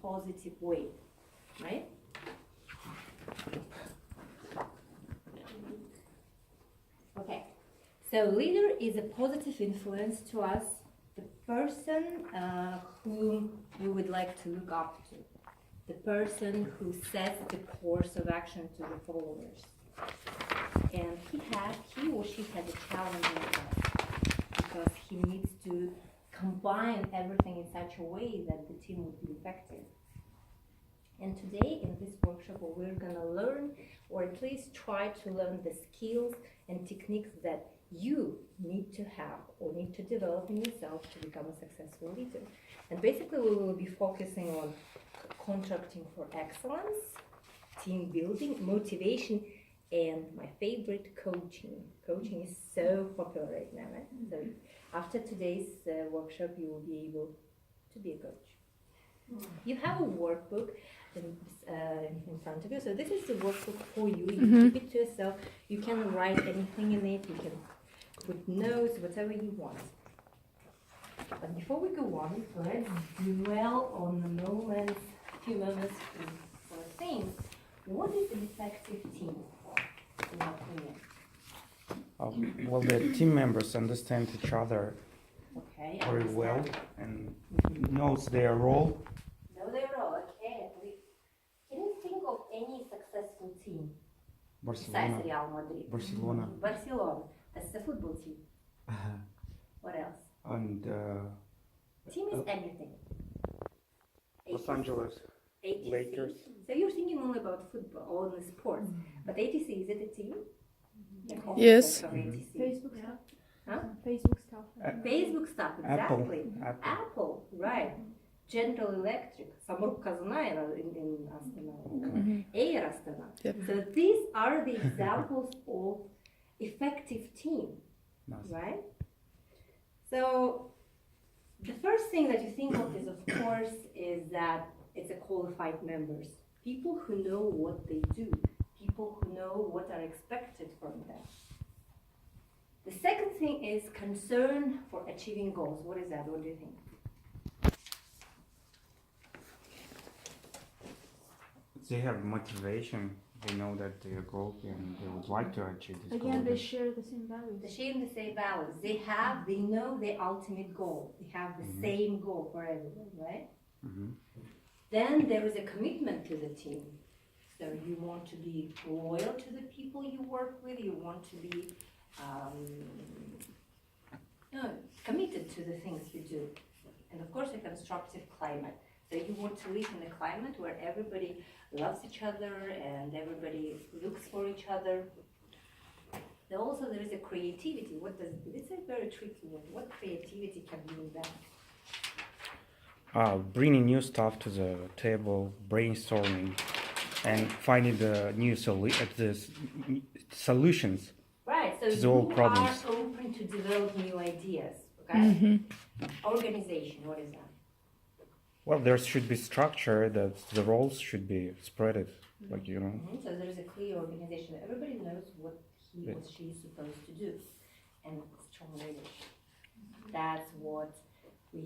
positive way, right? Okay, so leader is a positive influence to us, the person whom we would like to look up to, the person who sets the course of action to the followers. And he or she has a challenge in us because he needs to combine everything in such a way that the team would be effective. And today in this workshop we're going to learn, or at least try to learn, the skills and techniques that you need to have or need to develop in yourself to become a successful leader. And basically we will be focusing on contracting for excellence, team building, motivation, and my favorite, coaching. Coaching is so popular right now, right? So after today's workshop you will be able to be a coach. You have a workbook in front of you. So this is the workbook for you. You keep it to yourself. You can write anything in it. You can put notes, whatever you want. But before we go on, let's dwell on the moments, few moments for things. What is an effective team, in your opinion? Well, the team members understand each other very understand. well and knows their role. Know their role, okay. Can you think of any successful team besides Barcelona. Real Madrid? Barcelona. Barcelona. That's the football team. What else? And Team is anything. Los Angeles ATC. Lakers. So you're thinking only about football or only sports. But ATC, is it a team? Yes. ATC. Facebook stuff. Huh? Facebook stuff. Facebook stuff, Apple. exactly. Apple, right. General Electric, Samruk in Astana, Air Astana. Yep. So these are the examples of effective team, Nice. right? So the first thing that you think of is, of course, is that it's a qualified members, people who know what they do, people who know what are expected from them. The second thing is concern for achieving goals. What is that? What do you think? They have motivation. They know that their goal and they would like to achieve this goal. Again, they share the same values. They share the same values. They know the ultimate goal. They have the same goal for everyone, right? Then there is a commitment to the team. So you want to be loyal to the people you work with. You want to be committed to the things you do. And of course, a constructive climate. So you want to live in a climate where everybody loves each other and everybody looks for each other. Then also there is a creativity. It's a very tricky word. What creativity can mean that? Bringing new stuff to the table, brainstorming, and finding the new solutions. Right, so To the old you problems. are open to develop new ideas, okay? Organization, what is that? Well, there should be structure, that the roles should be spread, like, you know. So there is a clear organization. Everybody knows what he or she is supposed to do. And strong leadership. That's what we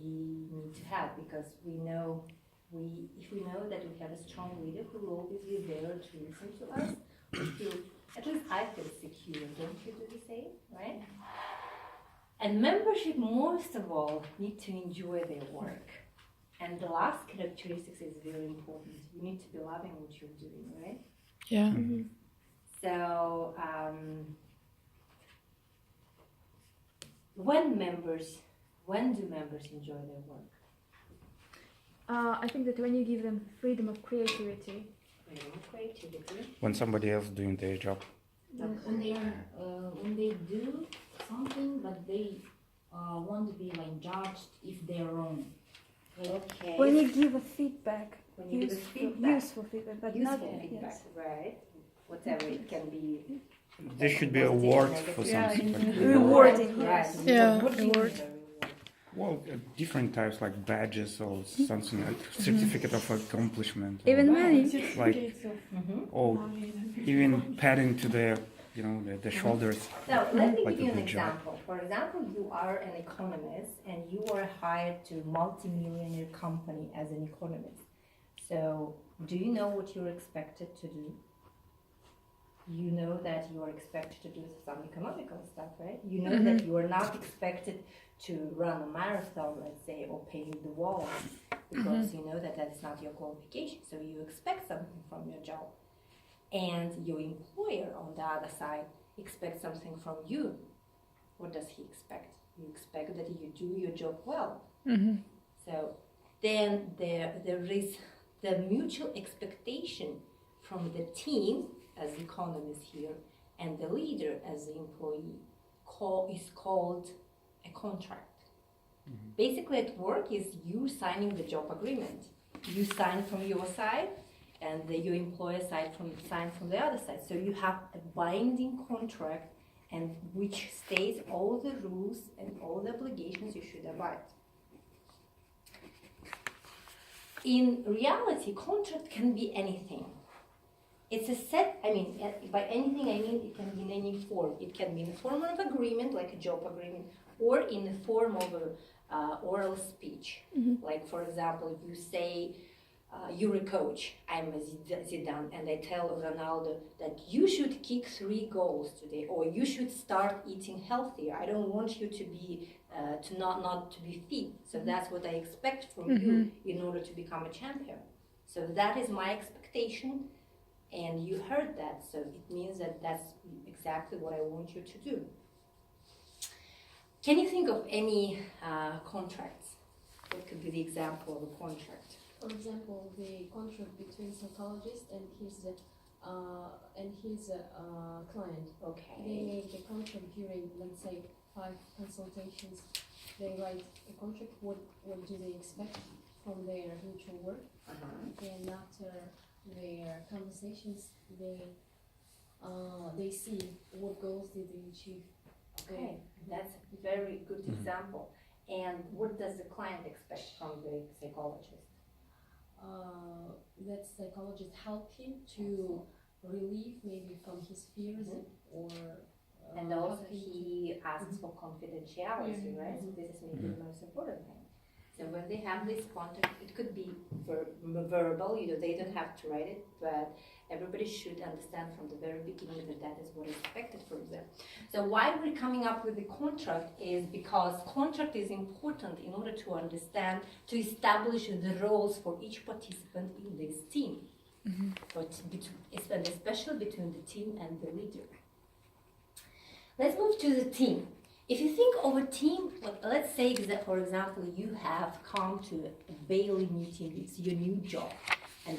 need to have, because if we know that we have a strong leader who will always be there to listen to us, we feel, at least I feel secure. Don't you do the same, right? And membership, most of all, need to enjoy their work. And the last characteristic is very important. You need to be loving what you're doing, right? Yeah. So, when do members enjoy their work? I think that when you give them freedom of creativity. Freedom of creativity. When somebody else doing their job. When they do something, but they won't be like judged if they're wrong. Okay. When you give a feedback, When you give a useful, feedback. useful feedback, but not Useful feedback, yes. right? Whatever it can be. There should be a Positive, word negative. for Yeah, something. like, rewarding, Right. yes. Yeah, What do you reward. mean by reward? Well, different types like badges or something like certificate of accomplishment. or Even money. like, or even padding to the, you know, the shoulders. So let me Like give you a an good job. example. For example, you are an economist and you are hired to multi-millionaire company as an economist. So, do you know what you're expected to do? You know that you are expected to do some economical stuff, right? You know that you are not expected to run a marathon, let's say, or paint the walls, because you know that that's not your qualification. So you expect something from your job. And your employer, on the other side, expects something from you. What does he expect? You expect that you do your job well. So then there is the mutual expectation from the team as economist here and the leader as the employee is called a contract. Basically at work is you signing the job agreement. You sign from your side and your employer sign from the other side. So you have a binding contract and which states all the rules and all the obligations you should abide. In reality, contract can be anything. It's a set, by anything I mean it can be in any form. It can be in the form of agreement, like a job agreement, or in the form of a oral speech. Like, for example, you say, you're a coach, I'm a Zidane, and I tell Ronaldo that you should kick 3 goals today, or you should start eating healthier. I don't want you to be not to be fit. So that's what I expect from you in order to become a champion. So that is my expectation, and you heard that. So it means that that's exactly what I want you to do. Can you think of any contracts? What could be the example of a contract? For example, the contract between psychologist and his client. Okay. They make the contract during, let's say, 5 consultations. They write a contract. What do they expect from their mutual work? And after their conversations, they see what goals did they achieve. Okay, that's a very good example. And what does the client expect from the psychologist? That psychologist help him to relieve maybe from his fears or And also help him he asks for confidentiality, right? So this is maybe the most important thing. So when they have this contact, it could be verbal, they don't have to write it, but everybody should understand from the very beginning that that is what is expected from them. So why we're coming up with the contract is because contract is important in order to understand, to establish the roles for each participant in this team, and especially between the team and the leader. Let's move to the team. If you think of a team, let's say that, for example, you have come to a Bailey meeting, it's your new job, and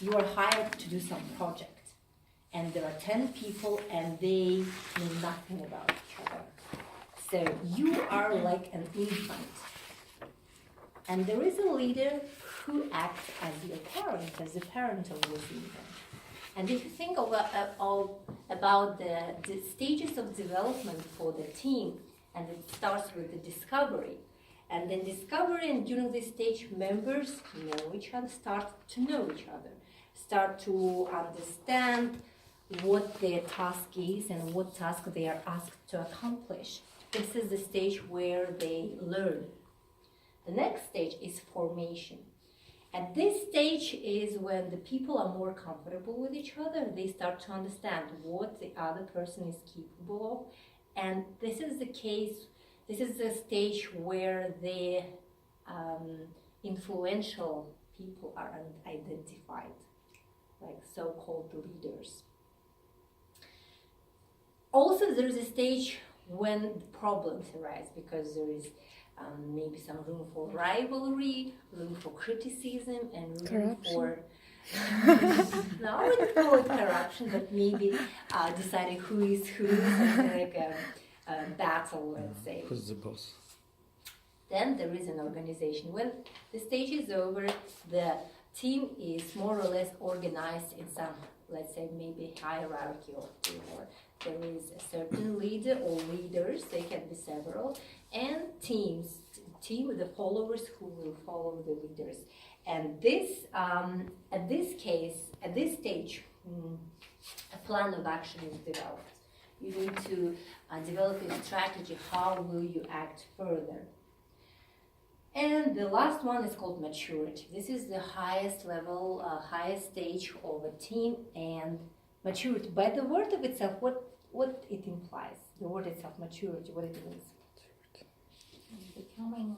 you are hired to do some project. And there are 10 people and they know nothing about each other. So you are like an infant. And there is a leader who acts as your parent, as the parent of this infant. And if you think about the stages of development for the team, and it starts with the discovery, and then discovery, and during this stage, members know each other, start to know each other, start to understand what their task is and what task they are asked to accomplish. This is the stage where they learn. The next stage is formation. At this stage is when the people are more comfortable with each other. They start to understand what the other person is capable of. And this is the stage where the influential people are identified, like so-called leaders. Also, there is a stage when problems arise because there is maybe some room for rivalry, room for criticism, and room for no, I wouldn't call it corruption, but maybe deciding who is who, something like a battle, let's say. Who's the boss? Then there is an organization. When the stage is over, the team is more or less organized in some, let's say, maybe hierarchy or there is a certain leader or leaders, they can be several, and team with the followers who will follow the leaders. And this, at this stage, a plan of action is developed. You need to develop a strategy. How will you act further? And the last one is called maturity. This is the highest level, highest stage of a team. And maturity, by the word of itself, what it implies, the word itself, maturity, what it means. Becoming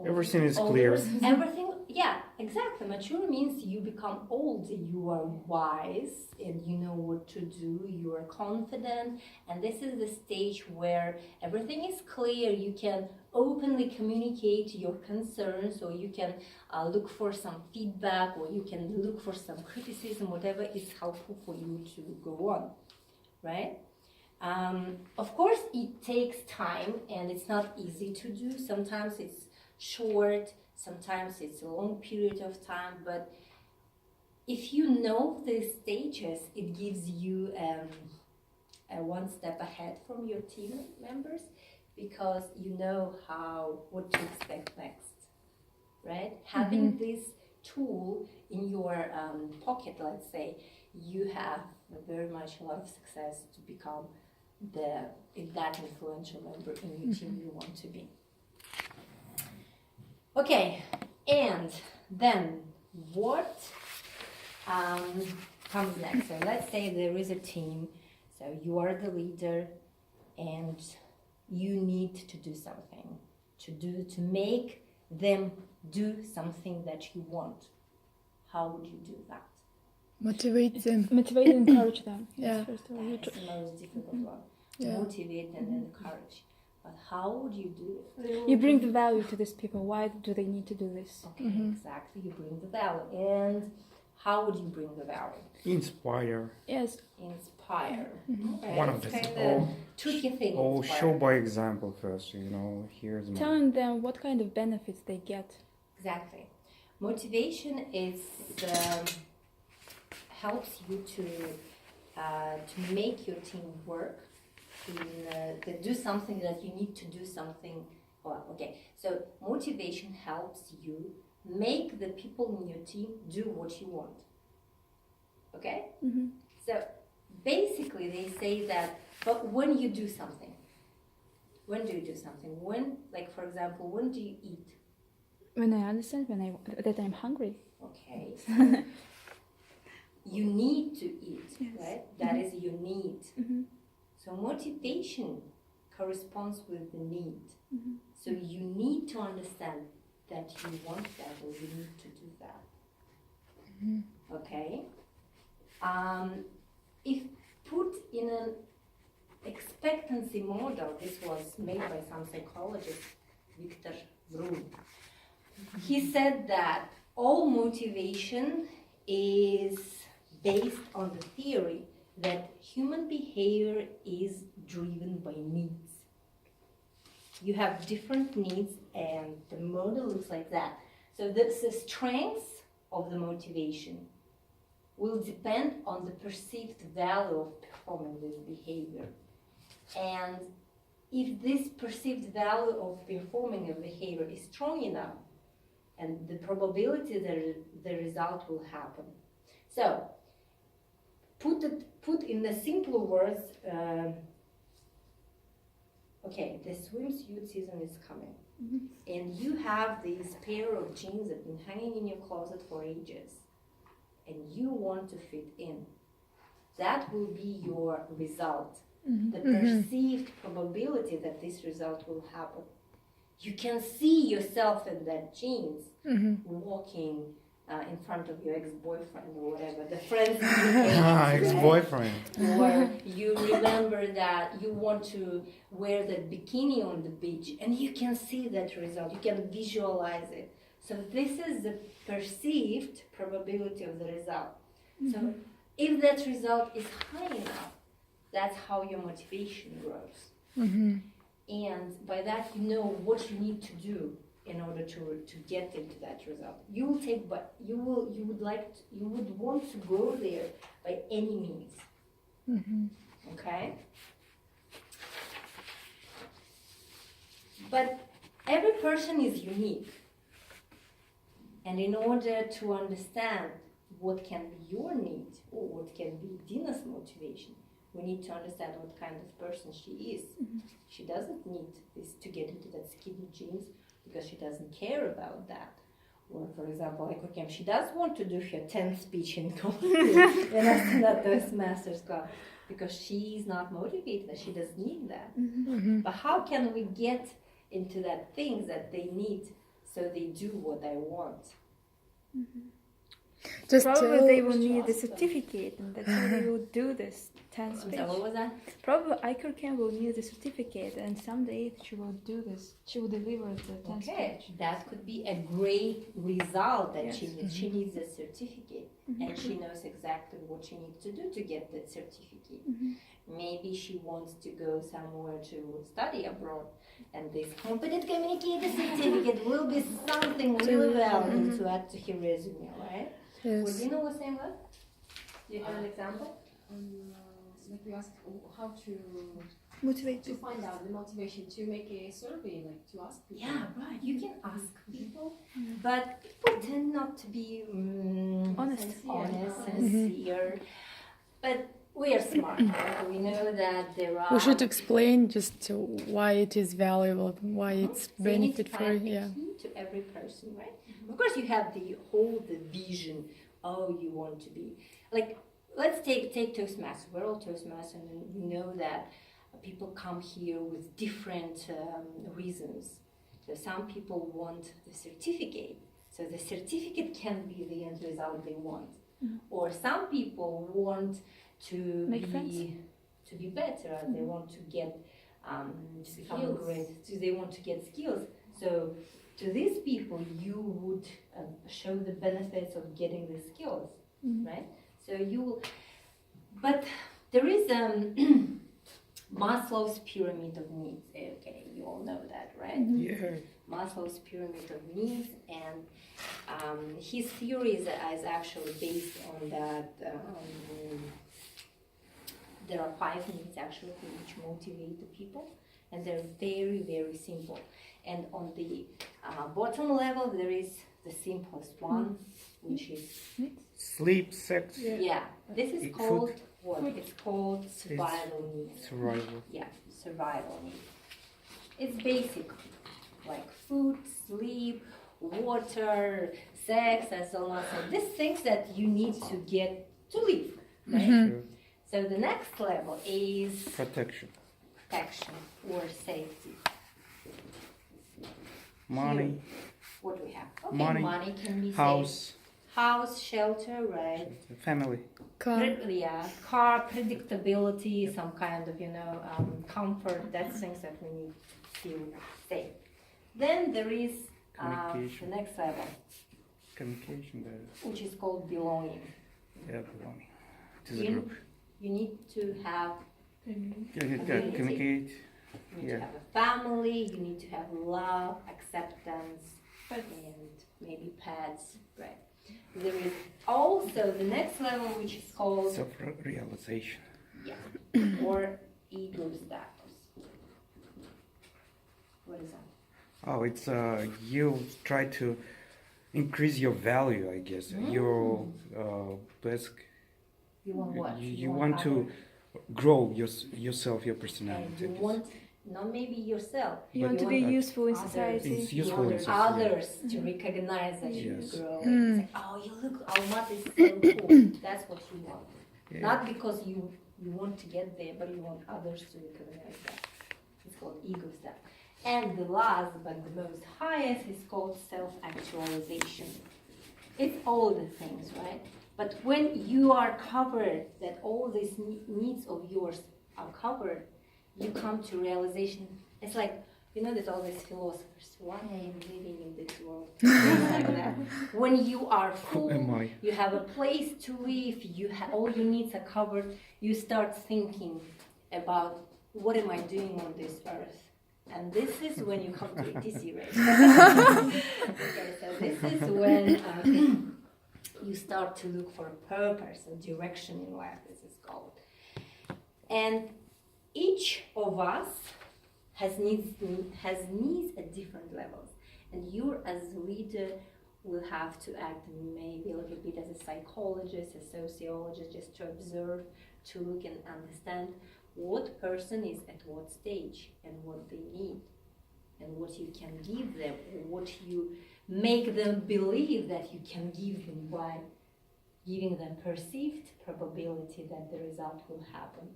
Everything is clear. Everything, yeah, exactly. Mature means you become old, you are wise, and you know what to do, you are confident, and this is the stage where everything is clear. You can openly communicate your concerns, or you can look for some feedback, or you can look for some criticism, whatever is helpful for you to go on, right? Of course, it takes time, and it's not easy to do. Sometimes it's short, sometimes it's a long period of time, but if you know these stages, it gives you a one step ahead from your team members, because you know what to expect next, right? Having this tool in your pocket, let's say, you have very much a lot of success to become that influential member in your team you want to be. Okay, and then what comes next? So let's say there is a team, so you are the leader, and you need to do something to make them do something that you want. How would you do that? Motivate them. Motivate and encourage them. Yeah. First of all, you That's the most difficult one. Yeah. Motivate and encourage. But how would you do it? You bring the value to these people. Why do they need to do this? Okay, exactly. You bring the value. And how would you bring the value? Inspire. Yes. Inspire. Okay, One of it's the kind of tricky thing. Oh, inspire. show by example first. Here's my. Telling them what kind of benefits they get. Exactly. Motivation is helps you to make your team work. To do something that you need to do something. Well, okay. So motivation helps you make the people in your team do what you want. Okay? So basically they say that, but when you do something, when do you do something? When, like for example, when do you eat? When I understand, that I'm hungry. Okay. You need to eat, Yes. right? That is your need. Mm-hmm. So motivation corresponds with the need. So you need to understand that you want that, or you need to do that. Okay? If put in an expectancy model, this was made by some psychologist, Viktor. He said that all motivation is based on the theory that human behavior is driven by needs. You have different needs, and the model looks like that. So the strength of the motivation will depend on the perceived value of performing this behavior. And if this perceived value of performing a behavior is strong enough, and the probability that the result will happen. So, put in the simpler words, okay, the swimsuit season is coming, and you have this pair of jeans that have been hanging in your closet for ages, and you want to fit in. That will be your result, the perceived probability that this result will happen. You can see yourself in that jeans walking in front of your ex-boyfriend or whatever, the friends you hate, Ex-boyfriend. or you remember that you want to wear that bikini on the beach, and you can see that result, you can visualize it. So this is the perceived probability of the result. So if that result is high enough, that's how your motivation grows. And by that you know what you need to do in order to get into that result. You will take, but you would want to go there by any means. Okay? But every person is unique. And in order to understand what can be your need or what can be Dina's motivation, We need to understand what kind of person she is. She doesn't need this to get into that skinny jeans because she doesn't care about that. Or, for example, like Korlan, she does want to do her 10th speech in in Astana Toastmasters Club because she is not motivated, and she doesn't need that. But how can we get into that things that they need so they do what I want? Just Probably tell, they will need the certificate, and that's why they will do this 10th So speech. what was that? Probably Ikerken will need the certificate, and someday she will do this. She will deliver the 10th Okay, speech. that could be a great result that Yes. she needs. She needs a certificate, and she knows exactly what she needs to do to get that certificate. Maybe she wants to go somewhere to study abroad, and this competent communicator certificate will be something really valuable to add to her resume, right? yes. Would was saying what? Do you have an example? Like we asked how Motivate to find out the motivation to make a survey, like to ask people. Yeah, right. You can ask people, but people tend not to be Honest. sincere. But we are smart. Right? We know that there are. We should explain just why it is valuable, why it's So you need to benefit for find the yeah. key to every person, right? Of course, you have the vision. Oh, you want to be like. Let's take Toastmasters. We're all Toastmasters, and we know that people come here with different reasons. So some people want the certificate, so the certificate can be the end result they want. Or some people want to Make friends. to be better. They want to get to become a great. So they want to get skills. So to these people, you would show the benefits of getting the skills, right? So but there is Maslow's pyramid of needs. Okay, you all know that, right? Yeah. Maslow's pyramid of needs, and his theory is actually based on that. There are 5 needs actually which motivate the people, and they're very, very simple. And on the bottom level, there is the simplest one, which is Sleep, sex, yeah. This is Food. called what? It's called survival needs. survival. Yeah, survival needs. It's basic, like food, sleep, water, sex, and so on. So these things that you need to get to live, right? Sure. So the next level is Protection. protection or safety. Money, What do we have? Okay, Money, can be house, safe. House, shelter, right? family. Car. Car, predictability, some kind of, comfort, that's things that we need to feel safe. Then there is the Communication. next level, Communication, which is called belonging. belonging to the You- group. You need to have Community. Communicate. You need Yeah. to have a family, you need to have love, acceptance, and maybe pets, right? There is also the next level, which is called Self-realization. or ego status. What is that? Oh, it's you try to increase your value, I guess. Your basic. You want what? You want to grow yourself, your and personality. you want not maybe yourself. You want to be want useful in others. society. It's You useful want in society. others to recognize that you Yes. grow. It's like, oh, you look, Almat is so cool. That's what you want. Yeah. Not because you want to get there, but you want others to recognize that. It's called ego stuff. And the last, but the most highest, is called self-actualization. It's all the things, right? But when you are covered, that all these needs of yours are covered, you come to realization. It's like, there's all these philosophers. Why I am living in this world? Things like that. When you are full, am I? you have a place to live, all your needs are covered, you start thinking about what am I doing on this earth? And this is when you come to ETC, right? Okay, so this is when you start to look for a purpose, a direction in life, this is called. And each of us has needs at different levels. And you, as a leader, will have to act maybe a little bit as a psychologist, a sociologist, just to observe, to look and understand what person is at what stage and what they need and what you can give them, or what you make them believe that you can give them by giving them perceived probability that the result will happen,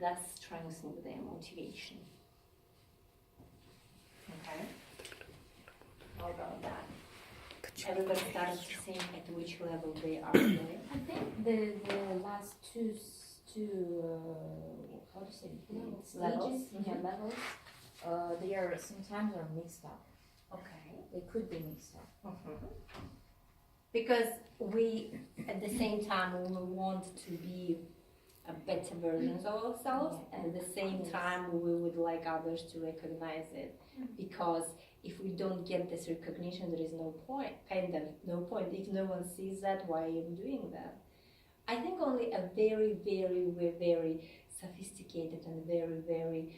thus strengthening their motivation. Okay? How about that? Everybody starts to think at which level they are today. I think the last two how to say Levels. stages, yeah, levels, they are sometimes are mixed up. Okay. They could be mixed up. Because we, at the same time, we want to be a better versions of ourselves, and at the same time, we would like others to recognize it. Because if we don't get this recognition, there is no point. Kind of no point. If no one sees that, why are you doing that? I think only a very, very, very sophisticated and very, very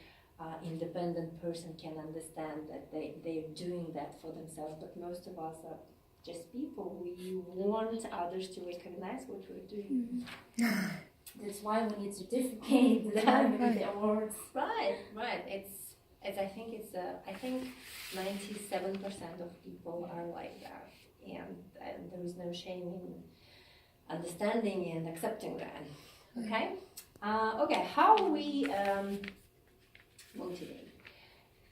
independent person can understand that they're doing that for themselves. But most of us are just people. We want others to recognize what we're doing. That's why we need certificates, we need the awards. Right. I think 97% of people are like that, and there is no shame in understanding and accepting that. Okay. Okay. How we motivate?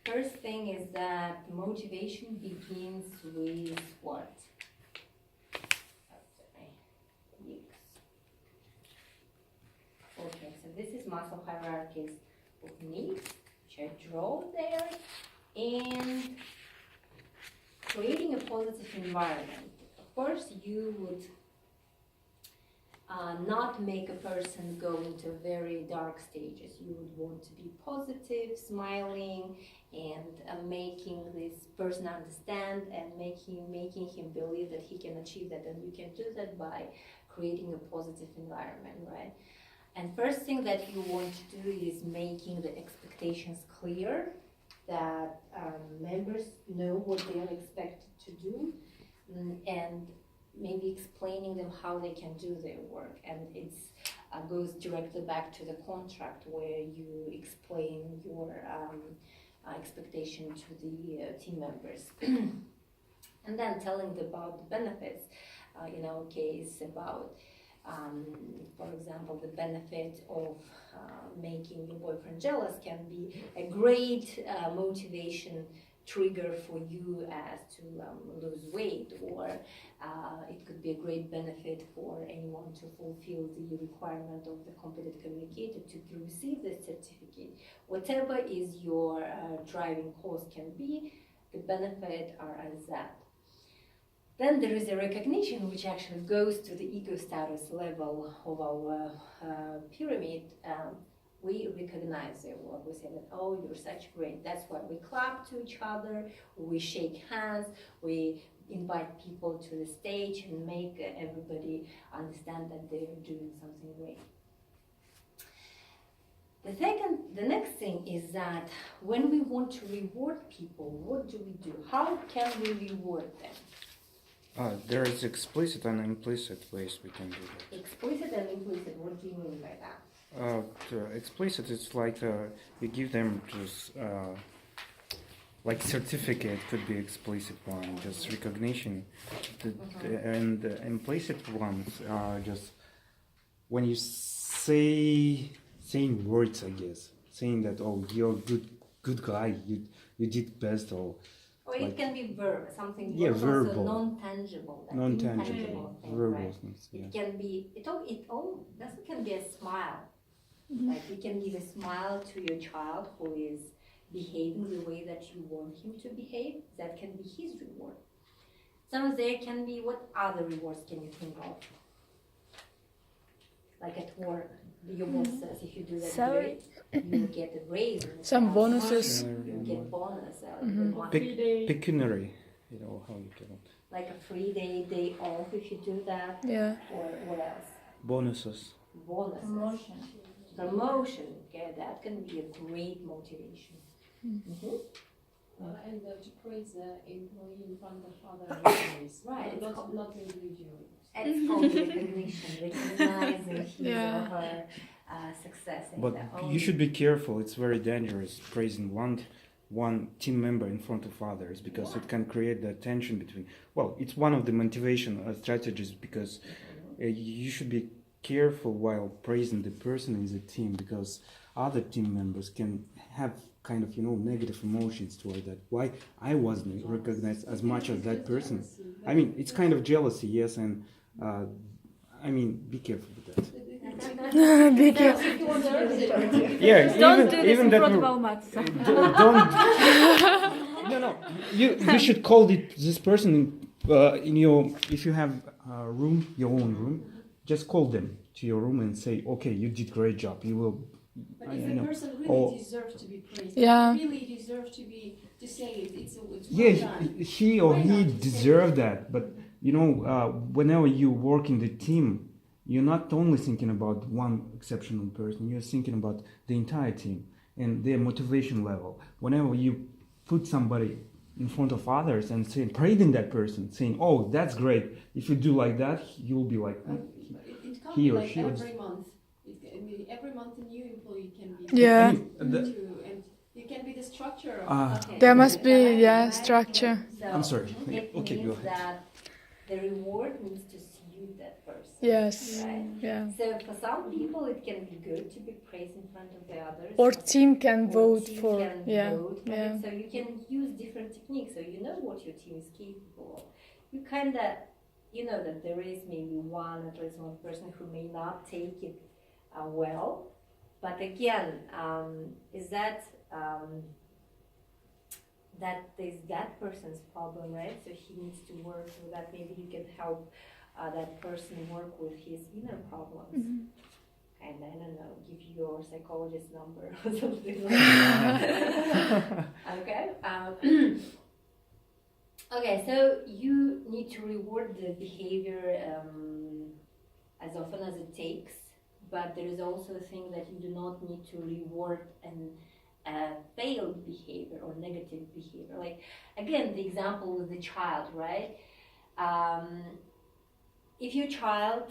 First thing is that motivation begins with what? Okay, so this is Maslow hierarchies of needs, which I draw there, and creating a positive environment. Of course, you would not make a person go into very dark stages. You would want to be positive, smiling, and making this person understand and making him believe that he can achieve that. And you can do that by creating a positive environment, right? And first thing that you want to do is making the expectations clear, that members know what they are expected to do, and maybe explaining them how they can do their work. And it goes directly back to the contract, where you explain your expectation to the team members. And then telling them about the benefits. In our case, about for example, the benefit of making your boyfriend jealous can be a great motivation trigger for you as to lose weight, or it could be a great benefit for anyone to fulfill the requirement of the competent communicator to receive the certificate. Whatever is your driving cause can be, the benefit are as that. Then there is a recognition which actually goes to the ego status level of our pyramid. We recognize their work. We say that, oh, you're such great. That's why we clap to each other, we shake hands, we invite people to the stage and make everybody understand that they're doing something great. The next thing is that when we want to reward people, what do we do? How can we reward them? There is explicit and implicit ways we can do that. Explicit and implicit, what do you mean by that? Explicit, it's like you give them just like certificate, could be explicit one, just recognition, and the implicit ones are just when you saying words, I guess, saying that, oh, you're a good guy, you did best, or it like, can be something verbal, non-tangible, non-tangible, verbal, right? yeah. It can be, it can be a smile. Like you can give a smile to your child who is behaving the way that you want him to behave. That can be his reward. Some there can be, what other rewards can you think of? Like at work, your boss says if you do that great, you get a raise. Some bonuses. You get bonus. Pecuniary, you know how you get it. Like a free day off if you do that. Yeah. Or what else? Bonuses. Promotion, okay, that can be a great motivation. and to praise the employee in front of other employees. Right, it's Not individually. It's called recognition, recognizing his Yeah. or her success in But their own. you should be careful. It's very dangerous praising one team member in front of others because it can create the tension between. Well, it's one of the motivation strategies because you should be careful while praising the person in the team because other team members can have kind of negative emotions toward that. Why I wasn't recognized as much as that person? I mean, it's kind of jealousy, yes, and I mean, be careful with that. Be careful. Yeah, Don't do this even in that front of per- Almat. don't. No. You should call this person in your if you have a room, your own room. Just call them to your room and say, "Okay, you did great job. You will." But I if the know. person Or- really deserves to be praised, Yeah. really deserves to say it, it's well Yeah, done. he or Why he not? deserve that. But whenever you work in the team, you're not only thinking about one exceptional person. You're thinking about the entire team and their motivation level. Whenever you put somebody in front of others and saying, praising that person, saying, "Oh, that's great. If you do like that, you'll be like." It can't He be or like she was- every month. Every month a new employee can be. Yeah. I mean, And it can be the structure of. Okay. There must be, Right? structure. So I'm sorry. It Okay, means go ahead. that the reward needs to suit that person. Yes. Right? Yeah. So for some people, it can be good to be praised in front of the others. Or team can Or vote team for. can Yeah. vote for Yeah. it. So you can use different techniques. So you know what your team is capable of. You kind of, that there is maybe at least one person who may not take it well. But again, is that that person's problem, right? So he needs to work with that. Maybe you can help that person work with his inner problems. And I don't know, give you your psychologist number or something like that. Okay. Okay. So you need to reward the behavior as often as it takes. But there is also a thing that you do not need to reward an failed behavior or negative behavior. Like, again, the example with the child, right? If your child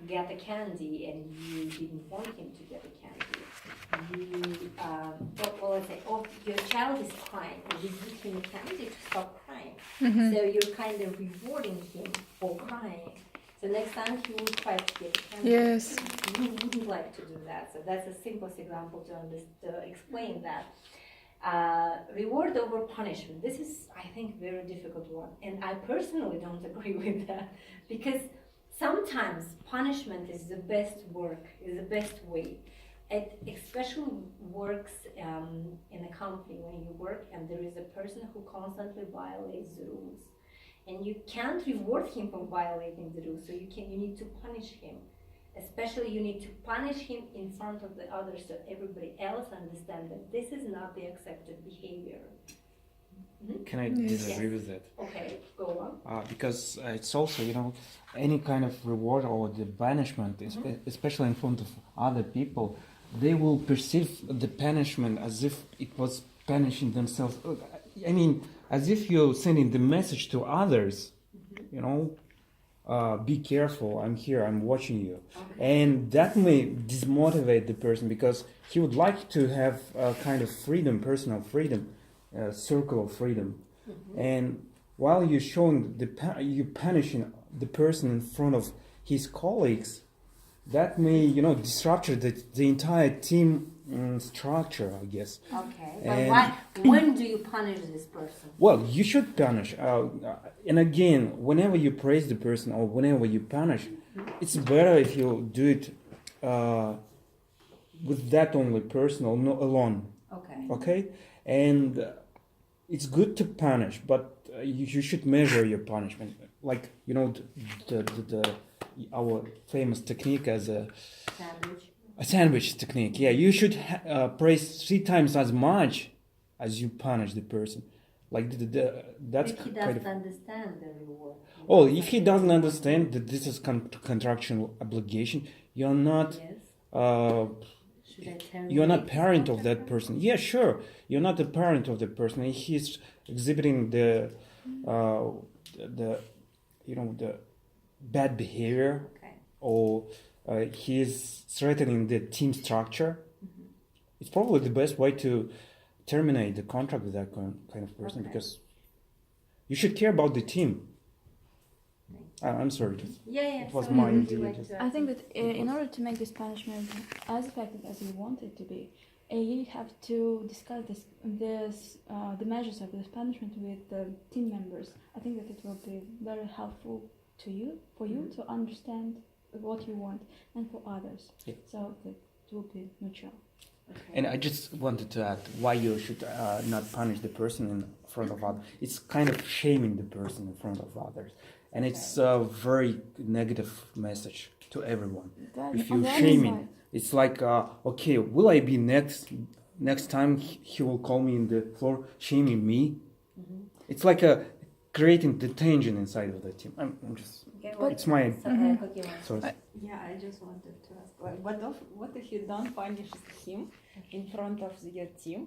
get a candy and you didn't want him to get a candy, let's say, your child is crying and you give him a candy to stop crying. So you're kind of rewarding him for crying. So next time he will try to get a candy. Yes. You wouldn't like to do that. So that's the simplest example to explain that. Reward over punishment. This is, I think, very difficult one. And I personally don't agree with that because sometimes punishment is the best way. It especially works in a company when you work and there is a person who constantly violates the rules. And you can't reward him for violating the rules, so you need to punish him. Especially you need to punish him in front of the others so everybody else understands that this is not the accepted behavior. Can I disagree with that? Okay, go on. Because it's also, any kind of reward or the punishment, especially in front of other people, they will perceive the punishment as if it was punishing themselves. I mean, as if you're sending the message to others, be careful, I'm here, I'm watching you. Okay. And that may dismotivate the person because he would like to have a kind of freedom, personal freedom, circle of freedom. And while you're showing you punishing the person in front of his colleagues, that may, disrupt the entire team structure, I guess. Okay, And- but when do you punish this person? Well, you should punish. And again, whenever you praise the person or whenever you punish, it's better if you do it with that only person or not alone. Okay. Okay? And it's good to punish, but you should measure your punishment. Like, our famous technique as Sandwich. a sandwich technique. Yeah, you should praise 3 times as much as you punish the person. Like that's If he kind doesn't of. understand the reward. Oh, if he doesn't understand that this is contractual obligation, you're not. Yes. Should I terminate you're not this parent of contract that then? person. Yeah, sure, you're not the parent of the person. And he's exhibiting the the bad behavior, Okay. or he's threatening the team structure. Mhm. It's probably the best way to terminate the contract with that kind of person, Okay. because you should care about the team. I'm sorry. Yeah. It was so my would you idea, like just- to I add think something? that in order to make this punishment as effective as you want it to be, you have to discuss the measures of this punishment with the team members. I think that it will be very helpful to you, for you to understand what you want, and for others, Yeah. so that it will be mutual. Okay. And I just wanted to add why you should not punish the person in front of others. It's kind of shaming the person in front of others, and it's a very negative message to everyone. That, If on you the other shaming, side, it's like, okay, will I be next time he will call me in the floor shaming me? Mhm. It's like creating the tension inside of the team. I'm just, Okay, But- it's my, so, Cookie wants sorry. Yeah, I just wanted to ask, like, what if you don't punish him in front of your team?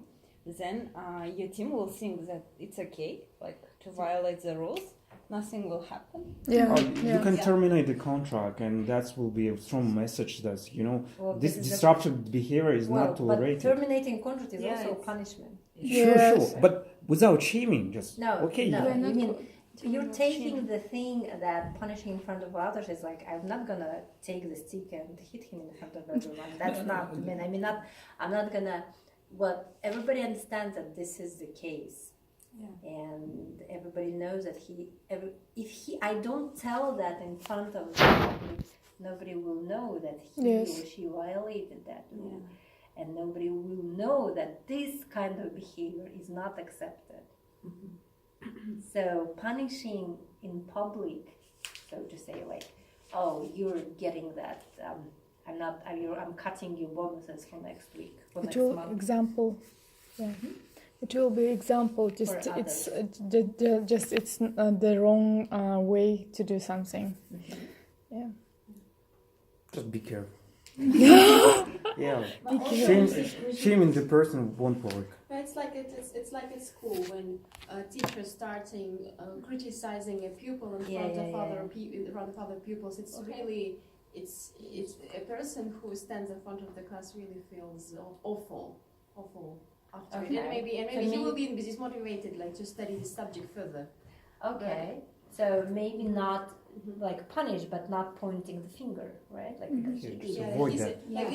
Then your team will think that it's okay, like, to violate the rules. Nothing will happen. Yeah. You can Yeah. terminate the contract, and that will be a strong message that Well, this this is a- disruptive behavior is well, not tolerated. But terminating contract is Yeah, also it's- punishment. Yes. Sure, but without shaming, just No, okay. no. we're you not mean go- to You're not taking shame. the thing that punishing in front of others is like, I'm not gonna take the stick and hit him in front of everyone. That's not. I'm not gonna. Well, everybody understands that this is the case, Yeah. and everybody knows that I don't tell that in front of the public, nobody will know that he Yes. or she violated that rule, Yeah. and nobody will know that this kind of behavior is not accepted. So punishing in public, so to say, like, oh, you're getting that. I'm cutting your bonuses for next week, for It next will month. example. Yeah. It will be example. Just For it's others. just it's the wrong way to do something. Mhm. Yeah. Just be careful. Yeah, But also shaming the person won't work. But it's like it's like at school when a teacher starting criticizing a pupil in Yeah, front yeah, of yeah. in front of other pupils. It's really it's a person who stands in front of the class really feels awful after it. Okay. And maybe So he will be dismotivated like to study the subject further. Okay, so maybe not like punish, but not pointing the finger, right? Like because Yeah, you just do that. avoid he's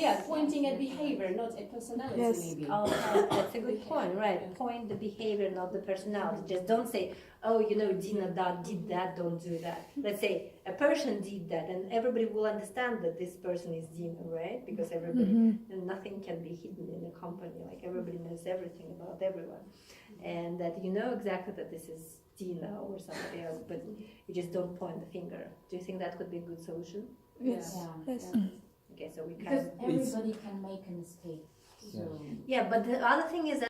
that. pointing at behavior, not at personality Yes. maybe. Oh, that's a good point, right? Yeah. Point the behavior, not the personality. Just don't say, oh, Dina did that, don't do that. Let's say a person did that, and everybody will understand that this person is Dina, right? Because everybody, and nothing can be hidden in a company. Like everybody knows everything about everyone, and that you know exactly that this is Dina or somebody else, but you just don't point the finger. Do you think that could be a good solution? Yes. Yeah. Yes. Okay, so we Because can. everybody can make a mistake. So Yeah, but the other thing is that